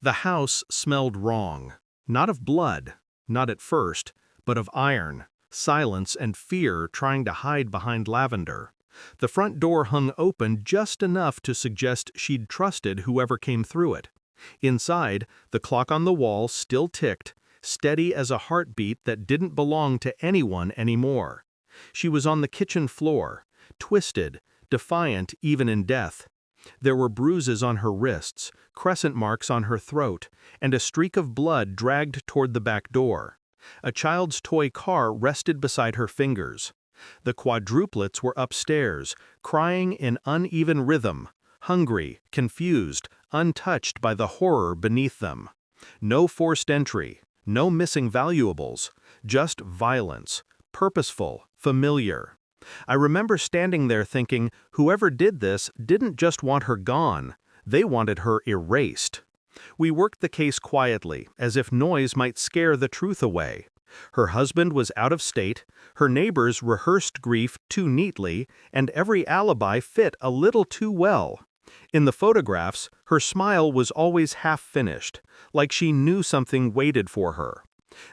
The house smelled wrong. Not of blood, not at first, but of iron, silence and fear trying to hide behind lavender. The front door hung open just enough to suggest she'd trusted whoever came through it. Inside, the clock on the wall still ticked, steady as a heartbeat that didn't belong to anyone anymore. She was on the kitchen floor, twisted, defiant even in death. There were bruises on her wrists, crescent marks on her throat, and a streak of blood dragged toward the back door. A child's toy car rested beside her fingers. The quadruplets were upstairs, crying in uneven rhythm, hungry, confused, untouched by the horror beneath them. No forced entry, no missing valuables, just violence, purposeful, familiar. I remember standing there thinking, whoever did this didn't just want her gone, they wanted her erased. We worked the case quietly, as if noise might scare the truth away. Her husband was out of state, her neighbors rehearsed grief too neatly, and every alibi fit a little too well. In the photographs, her smile was always half-finished, like she knew something waited for her.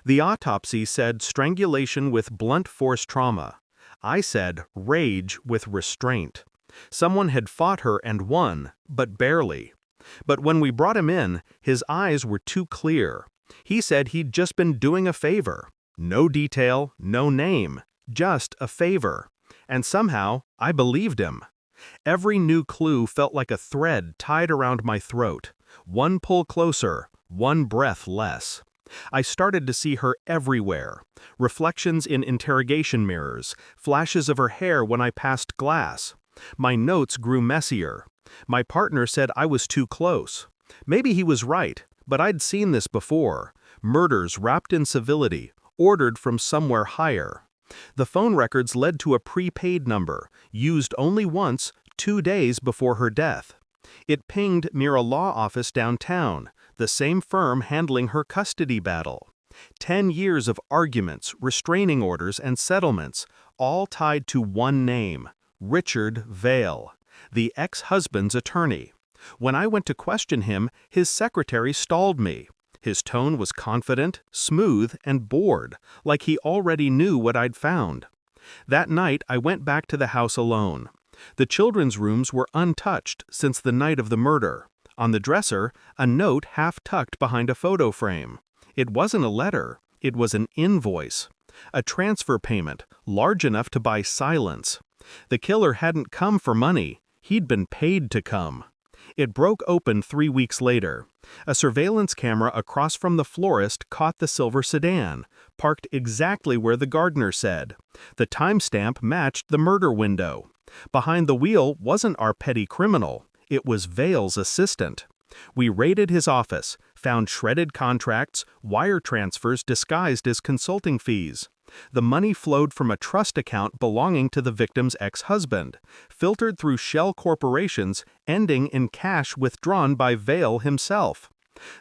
The autopsy said strangulation with blunt force trauma. I said rage with restraint. Someone had fought her and won, but barely. But when we brought him in, his eyes were too clear. He said he'd just been doing a favor. No detail, no name, just a favor. And somehow, I believed him. Every new clue felt like a thread tied around my throat. One pull closer, one breath less. I started to see her everywhere. Reflections in interrogation mirrors, flashes of her hair when I passed glass. My notes grew messier. My partner said I was too close. Maybe he was right, but I'd seen this before. Murders wrapped in civility, ordered from somewhere higher. The phone records led to a prepaid number, used only once, 2 days before her death. It pinged near a law office downtown, the same firm handling her custody battle. 10 years of arguments, restraining orders, and settlements, all tied to one name, Richard Vale, the ex-husband's attorney. When I went to question him, his secretary stalled me. His tone was confident, smooth, and bored, like he already knew what I'd found. That night, I went back to the house alone. The children's rooms were untouched since the night of the murder. On the dresser, a note half-tucked behind a photo frame. It wasn't a letter, it was an invoice. A transfer payment, large enough to buy silence. The killer hadn't come for money, he'd been paid to come. It broke open 3 weeks later. A surveillance camera across from the florist caught the silver sedan, parked exactly where the gardener said. The timestamp matched the murder window. Behind the wheel wasn't our petty criminal, it was Vale's assistant. We raided his office, found shredded contracts, wire transfers disguised as consulting fees. The money flowed from a trust account belonging to the victim's ex-husband, filtered through shell corporations, ending in cash withdrawn by Vale himself.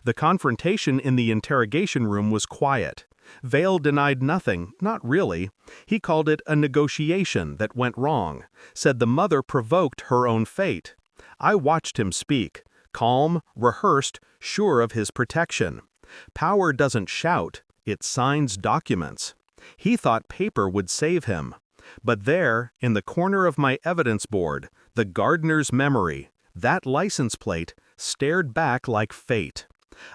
The confrontation in the interrogation room was quiet. Vale denied nothing, not really. He called it a negotiation that went wrong, said the mother provoked her own fate. I watched him speak, calm, rehearsed, sure of his protection. Power doesn't shout, it signs documents. He thought paper would save him. But there, in the corner of my evidence board, the gardener's memory, that license plate, stared back like fate.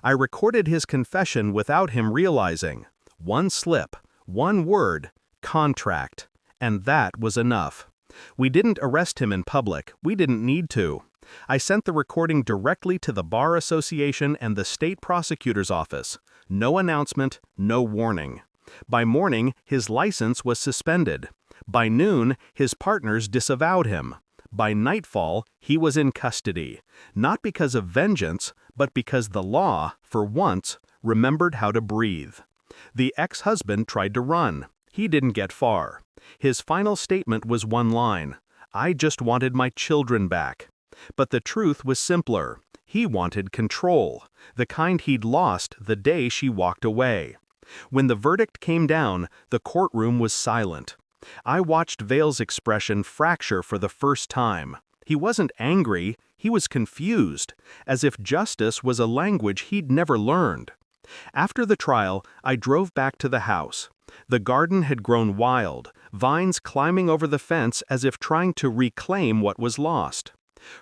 I recorded his confession without him realizing. One slip, one word, contract. And that was enough. We didn't arrest him in public, we didn't need to. I sent the recording directly to the Bar Association and the state prosecutor's office. No announcement, no warning. By morning, his license was suspended. By noon, his partners disavowed him. By nightfall, he was in custody, not because of vengeance, but because the law, for once, remembered how to breathe. The ex-husband tried to run. He didn't get far. His final statement was one line, "I just wanted my children back." But the truth was simpler. He wanted control, the kind he'd lost the day she walked away. When the verdict came down, the courtroom was silent. I watched Vale's expression fracture for the first time. He wasn't angry, He was confused, as if justice was a language he'd never learned. After the trial, I drove back to the house. The garden had grown wild, vines climbing over the fence as if trying to reclaim what was lost.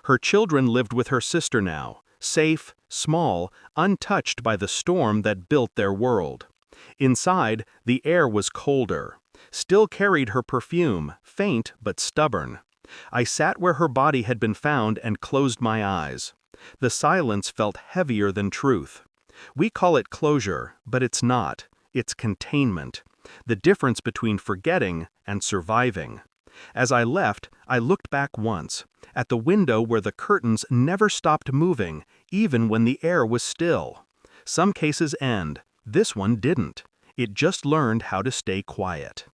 Her children lived with her sister now, safe, small, untouched by the storm that built their world. Inside, the air was colder. Still carried her perfume, faint but stubborn. I sat where her body had been found and closed my eyes. The silence felt heavier than truth. We call it closure, but it's not. It's containment. The difference between forgetting and surviving. As I left, I looked back once, at the window where the curtains never stopped moving, even when the air was still. Some cases end. This one didn't. It just learned how to stay quiet.